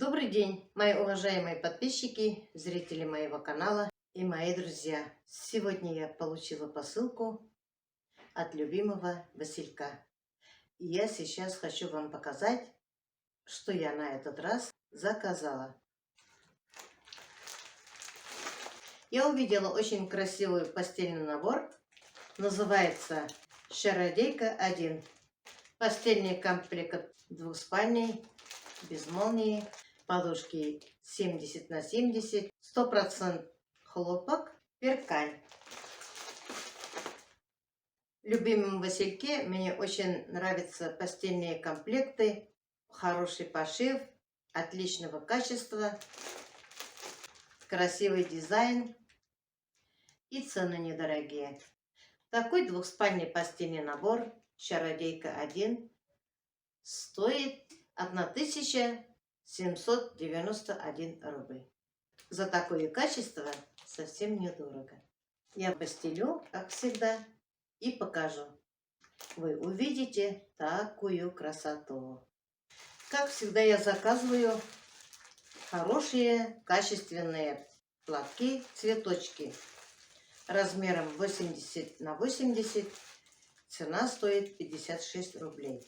Добрый день, мои уважаемые подписчики, зрители моего канала и мои друзья. Сегодня я получила посылку от любимого Василька. И я сейчас хочу вам показать, что я на этот раз заказала. Я увидела очень красивый постельный набор. Называется «Чародейка 1». Постельный комплект двухспальный, без молнии. Подушки 70 на 70, 100% хлопок, перкаль. В любимом Васильке мне очень нравятся постельные комплекты, хороший пошив, отличного качества, красивый дизайн и цены недорогие. Такой двухспальный постельный набор «Чародейка 1» стоит 1791 рубль. За такое качество совсем недорого. Я постелю, как всегда, и покажу. Вы увидите такую красоту. Как всегда, я заказываю хорошие, качественные платки, цветочки размером 80 на 80. Цена стоит 56 рублей.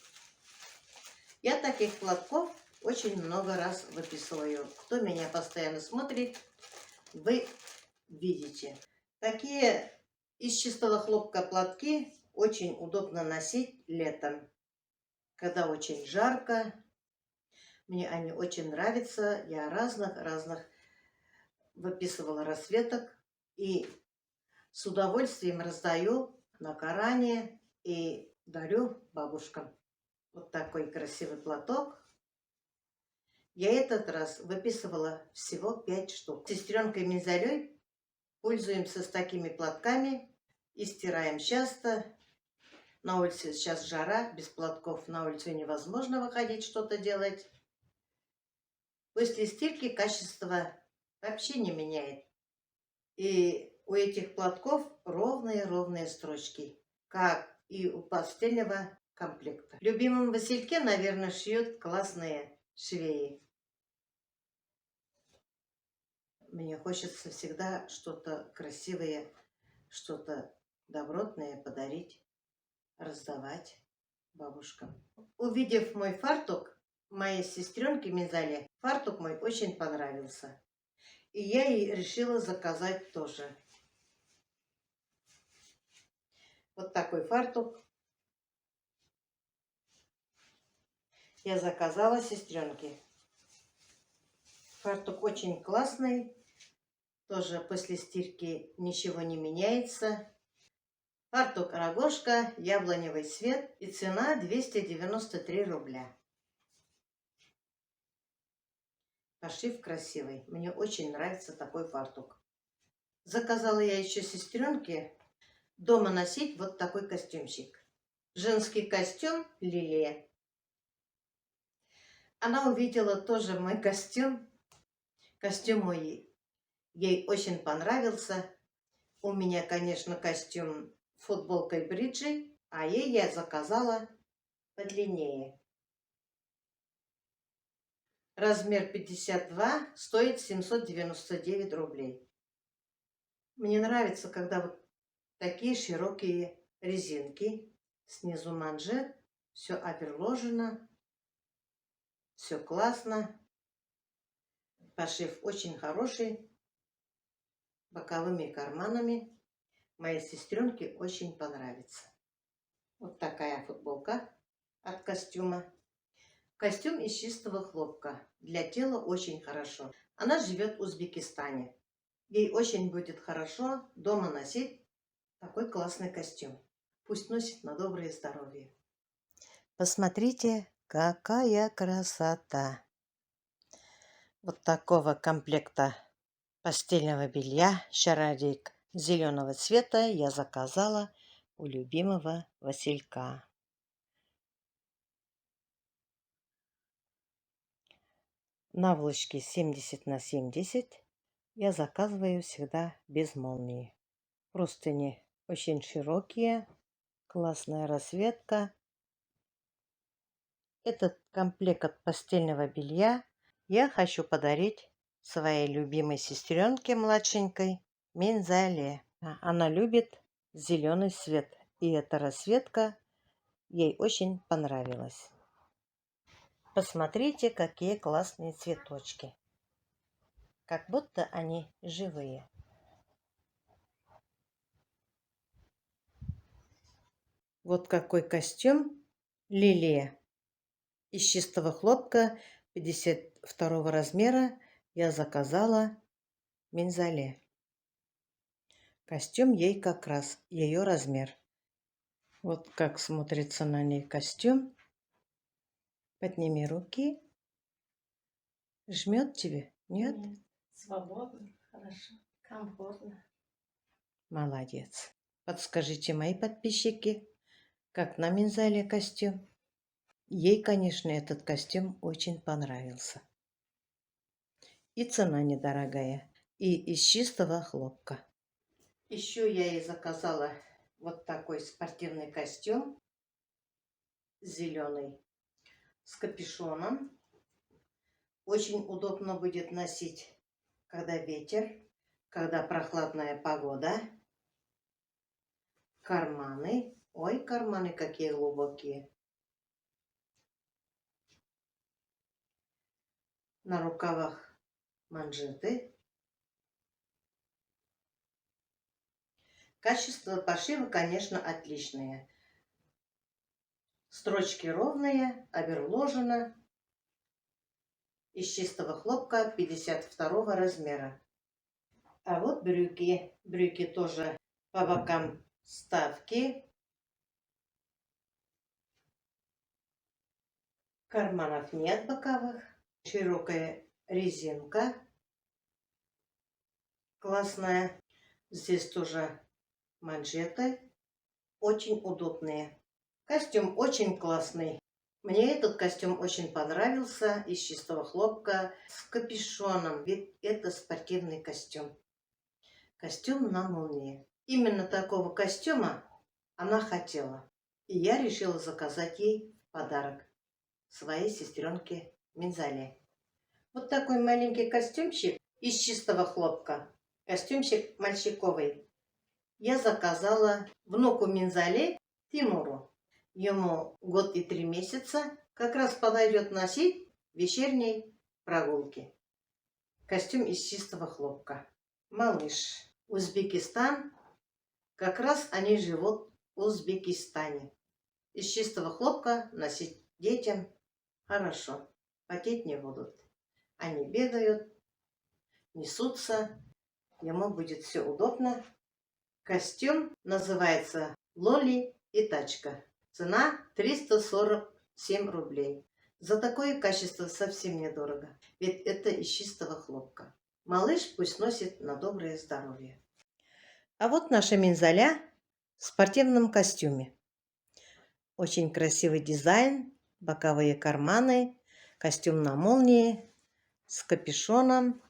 Я таких платков очень много раз выписываю. Кто меня постоянно смотрит, вы видите. Такие из чистого хлопка платки очень удобно носить летом, когда очень жарко. Мне они очень нравятся. Я разных выписывала расцветок и с удовольствием раздаю на Коране и дарю бабушкам. Вот такой красивый платок. Я этот раз выписывала всего 5 штук. Сестренкой Минзалей пользуемся с такими платками и стираем часто. На улице сейчас жара, без платков на улицу невозможно выходить, что-то делать. После стирки качество вообще не меняет. И у этих платков ровные строчки, как и у постельного комплекта. В любимом Васильке, наверное, шьют классные швеи. Мне хочется всегда что-то красивое, что-то добротное подарить, раздавать бабушкам. Увидев мой фартук, моей сестренке Мизале, фартук мой очень понравился. И я ей решила заказать тоже. Вот такой фартук я заказала сестренке. Фартук очень классный. Тоже после стирки ничего не меняется. Фартук рогожка, яблоневый цвет и цена 293 рубля. Пошив красивый. Мне очень нравится такой фартук. Заказала я еще сестренке дома носить вот такой костюмчик. Женский костюм лилия. Она увидела тоже мой костюм. Костюм мой ей очень понравился. У меня, конечно, костюм футболкой бриджи, а ей я заказала подлиннее. Размер 52 стоит 799 рублей. Мне нравится, когда вот такие широкие резинки. Снизу манжет, все оперложено, все классно. Пошив очень хороший, боковыми карманами. Моей сестренке очень понравится. Вот такая футболка от костюма. Костюм из чистого хлопка. Для тела очень хорошо. Она живет в Узбекистане. Ей очень будет хорошо дома носить такой классный костюм. Пусть носит на доброе здоровье. Посмотрите, какая красота. Вот такого комплекта постельного белья «Чародейка» зеленого цвета я заказала у любимого Василька. Наволочки 70 на 70 я заказываю всегда без молнии. Простыни очень широкие, классная расцветка. Этот комплект от постельного белья Я хочу подарить своей любимой сестренке младшенькой Минзале. Она любит зеленый цвет, и эта расцветка ей очень понравилась. Посмотрите, какие классные цветочки. Как будто они живые. Вот какой костюм лилия. Из чистого хлопка 52 размера я заказала Минзале. Костюм ей как раз, ее размер. Вот как смотрится на ней костюм. Подними руки. Жмет тебе? Нет? Нет, свободно, хорошо, комфортно. Молодец. Подскажите, мои подписчики, как на Минзале костюм? Ей, конечно, этот костюм очень понравился. И цена недорогая. И из чистого хлопка. Еще я ей заказала вот такой спортивный костюм. Зеленый. С капюшоном. Очень удобно будет носить, когда ветер, когда прохладная погода. Карманы. Ой, карманы какие глубокие. На рукавах манжеты. Качество пошива, конечно, отличное. Строчки ровные, оверложено. Из чистого хлопка 52 размера. А вот брюки. Брюки тоже по бокам вставки. Карманов нет боковых. Широкая резинка. Классная. Здесь тоже манжеты. Очень удобные. Костюм очень классный. Мне этот костюм очень понравился. Из чистого хлопка с капюшоном. Ведь это спортивный костюм. Костюм на молнии. Именно такого костюма она хотела. И я решила заказать ей в подарок своей сестренке Минзале. Вот такой маленький костюмчик из чистого хлопка. Костюмчик мальчиковый. Я заказала внуку Минзале Тимуру. Ему 1 год и 3 месяца. Как раз подойдет носить вечерней прогулки. Костюм из чистого хлопка. Малыш. Узбекистан. Как раз они живут в Узбекистане. Из чистого хлопка носить детям хорошо. Потеть не будут. Они бегают, несутся. Ему будет все удобно. Костюм называется «Лоли и тачка». Цена 347 рублей. За такое качество совсем недорого. Ведь это из чистого хлопка. Малыш пусть носит на доброе здоровье. А вот наша Минзаля в спортивном костюме. Очень красивый дизайн, боковые карманы, костюм на молнии, с капюшоном.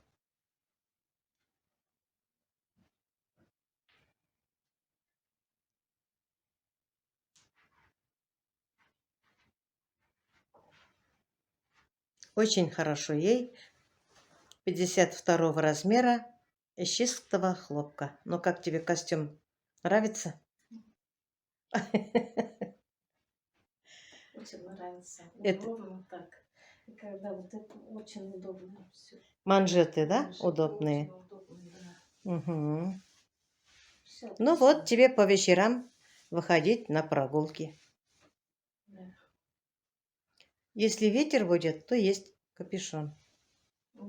Очень хорошо ей. 52 размера из чистого хлопка. Ну как тебе костюм? Нравится? Очень нравится. Это Удобно так. И когда вот это очень удобно все. манжеты, да? Манжеты Удобные. очень удобно, да. Угу. Все Ну вот отлично. тебе по вечерам выходить на прогулки. Да. Если ветер будет, то есть капюшон. Да.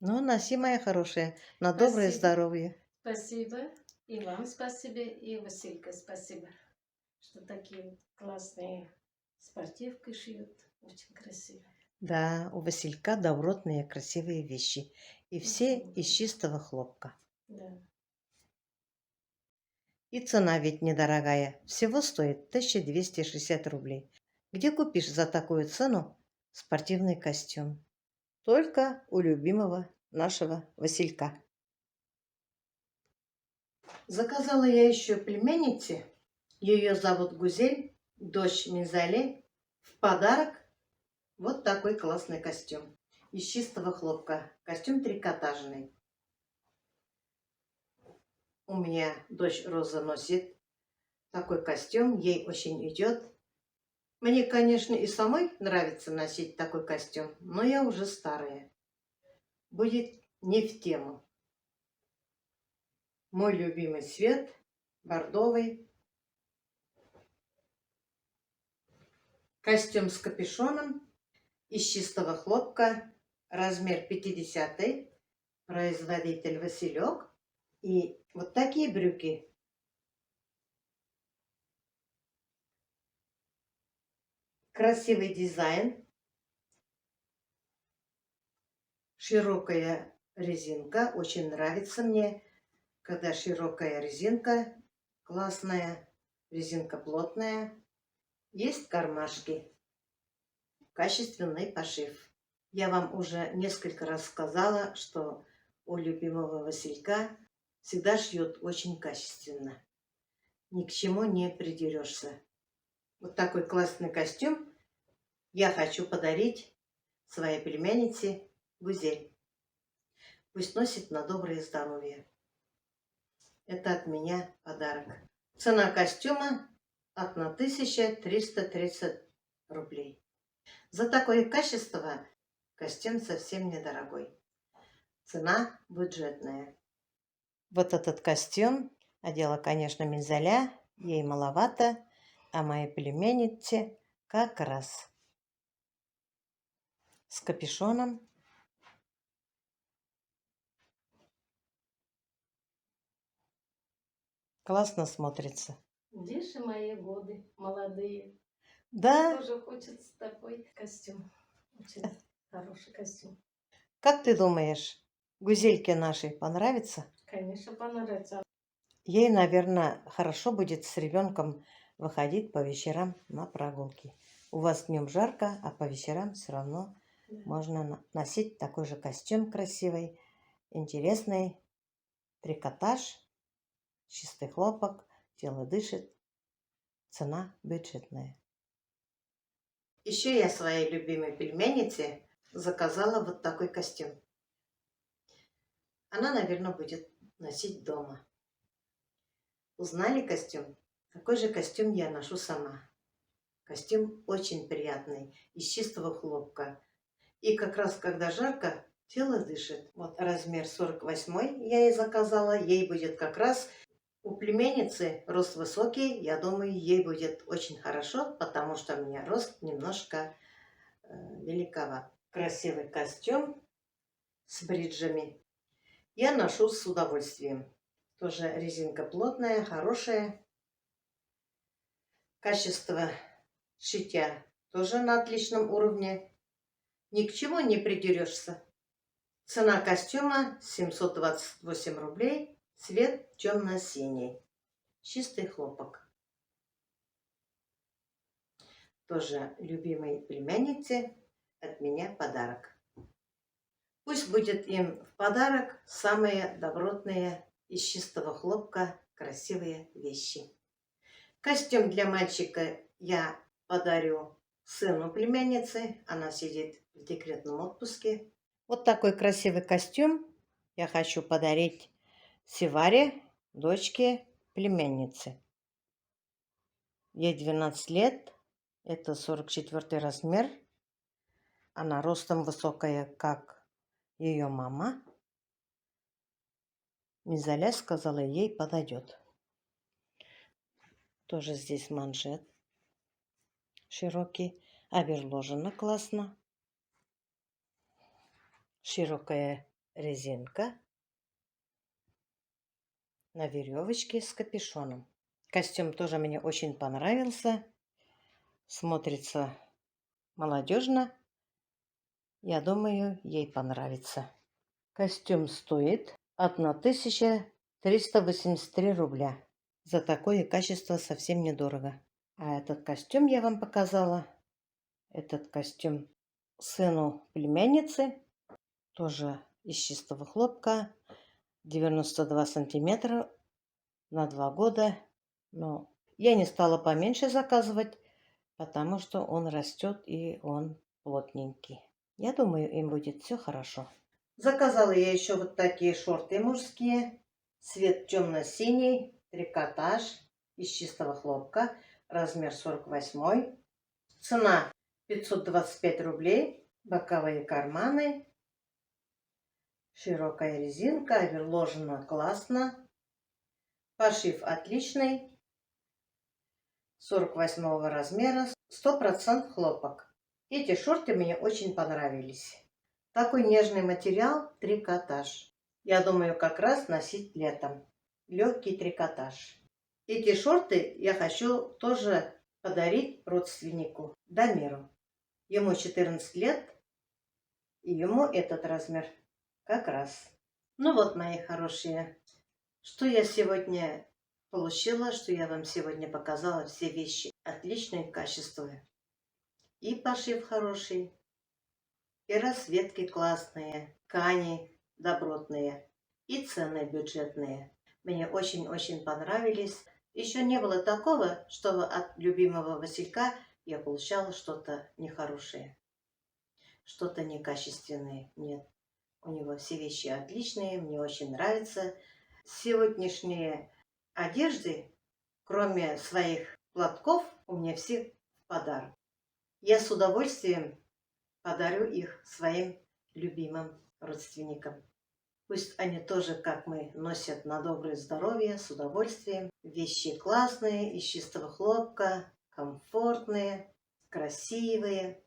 Ну, носи, моя хорошая, на доброе Спасибо. здоровье. Спасибо. И вам спасибо, и Василька спасибо, что такие вот классные спортивки шьют. Очень красиво. Да, у Василька добротные красивые вещи. И все из чистого хлопка. Да. И цена ведь недорогая. Всего стоит 1260 рублей. Где купишь за такую цену спортивный костюм? Только у любимого нашего Василька. Заказала я еще племяннице. Ее зовут Гузель, дочь Минзале, в подарок Вот такой классный костюм. Из чистого хлопка. Костюм трикотажный. У меня дочь Роза носит такой костюм. Ей очень идет. Мне, конечно, и самой нравится носить такой костюм, но я уже старая. Будет не в тему. Мой любимый цвет бордовый. Костюм с капюшоном из чистого хлопка. Размер 50, производитель Василек. И вот такие брюки. Красивый дизайн. Широкая резинка. Очень нравится мне, когда широкая резинка. Классная. Резинка плотная. Есть кармашки. Качественный пошив. Я вам уже несколько раз сказала, что у любимого Василька всегда шьют очень качественно. Ни к чему не придерешься. Вот такой классный костюм я хочу подарить своей племяннице Гузель. Пусть носит на доброе здоровье. Это от меня подарок. Цена костюма 1330 рублей. За такое качество костюм совсем недорогой. Цена бюджетная. Вот этот костюм одела, конечно, Минзаля. Ей маловато, а моей племяннице как раз. С капюшоном. Классно смотрится. Где же мои годы молодые? Да, Тоже хочется такой костюм. Очень хороший костюм. как ты думаешь, Гузельке нашей понравится? Конечно, понравится. Ей, наверное, хорошо будет с ребенком выходить по вечерам на прогулки. У вас днем жарко, а по вечерам все равно Да. можно носить такой же костюм красивый, интересный, трикотаж, чистый хлопок, тело дышит, цена бюджетная. Еще я своей любимой племяннице заказала вот такой костюм. Она, наверное, будет носить дома. Узнали костюм? Такой же костюм я ношу сама. Костюм очень приятный, из чистого хлопка. И как раз, когда жарко, тело дышит. Вот размер 48 я ей заказала. Ей будет как раз, у племянницы рост высокий. Я думаю, ей будет очень хорошо, потому что у меня рост немножко великоват. Красивый костюм с бриджами. Я ношу с удовольствием. Тоже резинка плотная, хорошая. Качество шитья тоже на отличном уровне. Ни к чему не придерешься. Цена костюма 728 рублей. Цвет темно-синий. Чистый хлопок. Тоже любимой племяннице от меня подарок. Пусть будет им в подарок самые добротные из чистого хлопка красивые вещи. Костюм для мальчика я подарю сыну племянницы. Она сидит в декретном отпуске. Вот такой красивый костюм я хочу подарить Севаре, дочке племянницы. Ей 12 лет. Это 44 размер. Она ростом высокая, как ее мама. Мизаля сказала, ей подойдет. Тоже здесь манжет широкий. Оверложено классно. Широкая резинка. На веревочке с капюшоном. Костюм тоже мне очень понравился. Смотрится молодежно. Я думаю, ей понравится. Костюм стоит 1383 рубля. За такое качество совсем недорого. А этот костюм я вам показала. Этот костюм сыну племянницы. Тоже из чистого хлопка. 92 сантиметра на 2 года. Но я не стала поменьше заказывать, потому что он растет и он плотненький. Я думаю, им будет все хорошо. Заказала я еще вот такие шорты мужские. Цвет темно-синий, трикотаж из чистого хлопка, размер 48. Цена 525 рублей, боковые карманы, широкая резинка, оверложена классно, пошив отличный, 48 размера, 100% хлопок. Эти шорты мне очень понравились. Такой нежный материал, трикотаж. Я думаю, как раз носить летом. Легкий трикотаж. Эти шорты я хочу тоже подарить родственнику Дамиру. Ему 14 лет, и ему этот размер как раз. Ну вот, мои хорошие, что я сегодня получила, что я вам сегодня показала. Все вещи отличные качества. И пошив хороший, и расцветки классные, ткани добротные, и цены бюджетные. Мне очень-очень понравились. Еще не было такого, что от любимого Василька я получала что-то нехорошее, что-то некачественное. Нет, у него все вещи отличные, мне очень нравятся. Сегодняшние одежды, кроме своих платков, у меня все в подарок. Я с удовольствием подарю их своим любимым родственникам. Пусть они тоже, как мы, носят на доброе здоровье, с удовольствием. Вещи классные, из чистого хлопка, комфортные, красивые.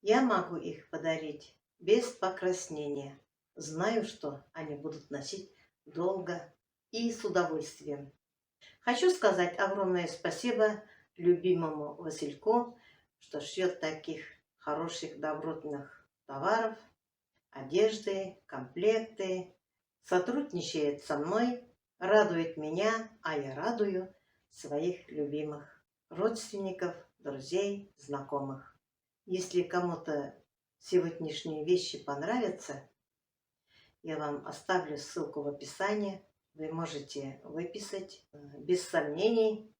Я могу их подарить без покраснения. Знаю, что они будут носить долго и с удовольствием. Хочу сказать огромное спасибо любимому Васильку, что шьет таких хороших, добротных товаров, одежды, комплекты, сотрудничает со мной, радует меня, а я радую своих любимых родственников, друзей, знакомых. Если кому-то сегодняшние вещи понравятся, я вам оставлю ссылку в описании. Вы можете выписать без сомнений.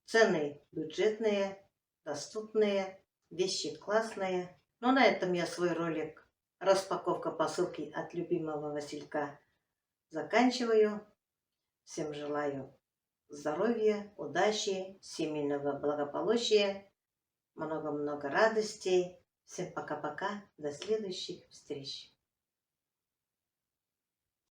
Цены бюджетные, доступные, вещи классные. Но на этом я свой ролик «Распаковка посылки от любимого Василька» заканчиваю. Всем желаю здоровья, удачи, семейного благополучия, много-много радостей. Всем пока-пока, до следующих встреч.